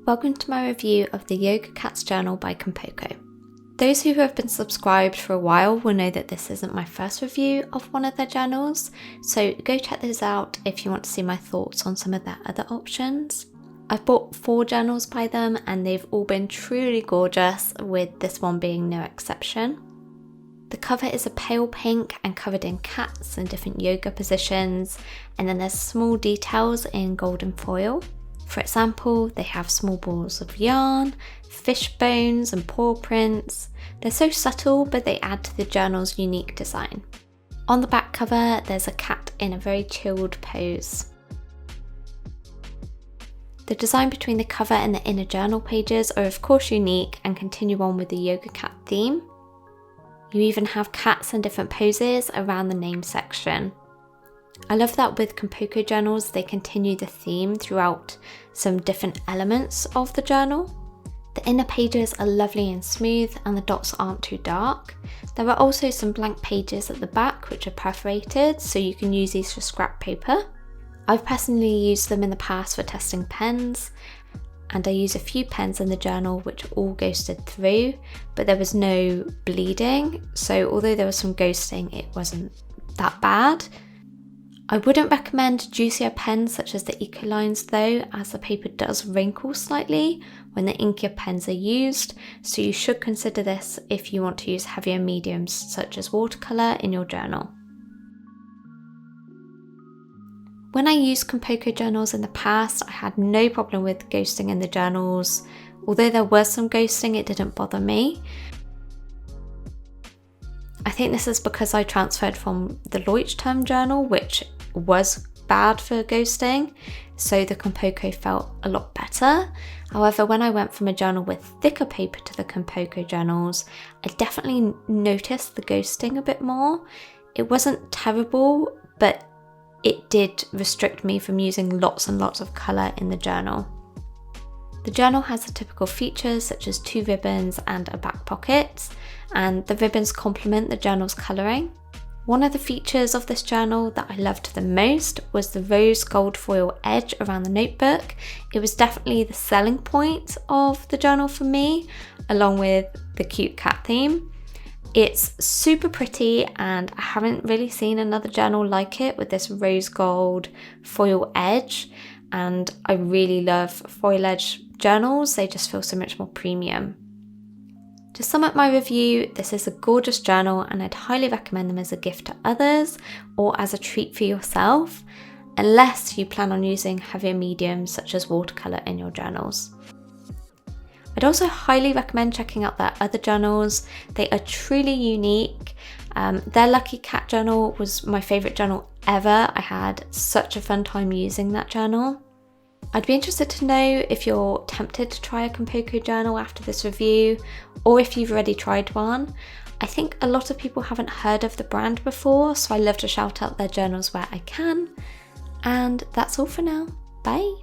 Welcome to my review of the Yoga Cats Journal by Compoco. Those who have been subscribed for a while will know that this isn't my first review of one of their journals, so go check those out if you want to see my thoughts on some of their other options. I've bought 4 journals by them and they've all been truly gorgeous, with this one being no exception. The cover is a pale pink and covered in cats and different yoga positions, and then there's small details in golden foil. For example, they have small balls of yarn, fish bones and paw prints. They're so subtle, but they add to the journal's unique design. On the back cover, there's a cat in a very chilled pose. The design between the cover and the inner journal pages are of course unique and continue on with the yoga cat theme. You even have cats in different poses around the name section. I love that with Compoco journals they continue the theme throughout some different elements of the journal. The inner pages are lovely and smooth and the dots aren't too dark. There are also some blank pages at the back which are perforated, so you can use these for scrap paper. I've personally used them in the past for testing pens, and I use a few pens in the journal which all ghosted through, but there was no bleeding, so although there was some ghosting it wasn't that bad. I wouldn't recommend juicier pens such as the Ecolines though, as the paper does wrinkle slightly when the inkier pens are used, so you should consider this if you want to use heavier mediums such as watercolour in your journal. When I used Compoco journals in the past, I had no problem with ghosting in the journals. Although there was some ghosting, it didn't bother me. I think this is because I transferred from the Leuchtturm journal, which was bad for ghosting, so the Compoco felt a lot better. However, when I went from a journal with thicker paper to the Compoco journals, I definitely noticed the ghosting a bit more. It wasn't terrible, but it did restrict me from using lots and lots of colour in the journal. The journal has the typical features such as 2 ribbons and a back pocket, and the ribbons complement the journal's colouring. One of the features of this journal that I loved the most was the rose gold foil edge around the notebook. It was definitely the selling point of the journal for me, along with the cute cat theme. It's super pretty and I haven't really seen another journal like it with this rose gold foil edge, and I really love foil edge journals, they just feel so much more premium. To sum up my review, this is a gorgeous journal and I'd highly recommend them as a gift to others or as a treat for yourself, unless you plan on using heavier mediums such as watercolour in your journals. I'd also highly recommend checking out their other journals. They are truly unique. Their Lucky Cat journal was my favourite journal ever. I had such a fun time using that journal. I'd be interested to know if you're tempted to try a Compoco journal after this review, or if you've already tried one. I think a lot of people haven't heard of the brand before, so I love to shout out their journals where I can. And that's all for now. Bye!